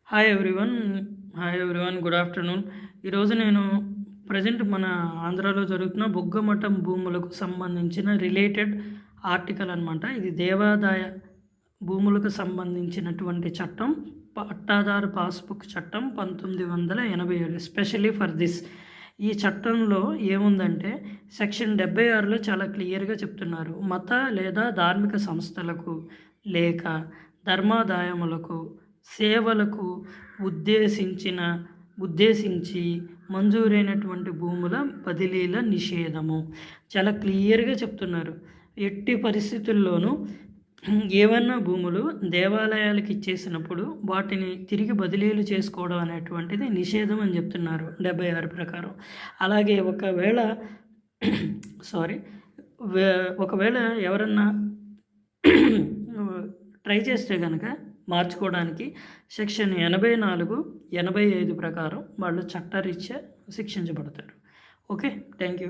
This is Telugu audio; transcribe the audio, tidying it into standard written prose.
Hi everyone. Hi everyone. Good afternoon. ఈరోజు నేను ప్రెజెంట్ మన ఆంధ్రాలో జరుగుతున్న బుగ్గమఠం భూములకు సంబంధించిన రిలేటెడ్ ఆర్టికల్ అనమాట. ఇది దేవాదాయ భూములకు సంబంధించినటువంటి చట్టం, పట్టాదారు పాస్‌బుక్ చట్టం 1987 స్పెషల్లీ ఫర్ దిస్. ఈ చట్టంలో ఏముందంటే సెక్షన్ 76లో చాలా క్లియర్‌గా చెప్తున్నారు. మత లేదా ధార్మిక సంస్థలకు లేక ధర్మాదాయములకు సేవలకు ఉద్దేశించి మంజూరైనటువంటి భూముల బదిలీల నిషేధము. చాలా క్లియర్‌గా చెప్తున్నారు. ఎట్టి పరిస్థితుల్లోనూ ఏవన్నా భూములు దేవాలయాలకు ఇచ్చేసినప్పుడు వాటిని తిరిగి బదిలీలు చేసుకోవడం అనేటువంటిది నిషేధం అని చెప్తున్నారు 76 ప్రకారం. అలాగే ఒకవేళ ఎవరన్నా ట్రై చేస్తే కనుక మార్చుకోవడానికి సెక్షన్ 84, 85 ప్రకారం వాళ్ళు చట్టరీత్యా శిక్షించబడతారు. Okay, thank you.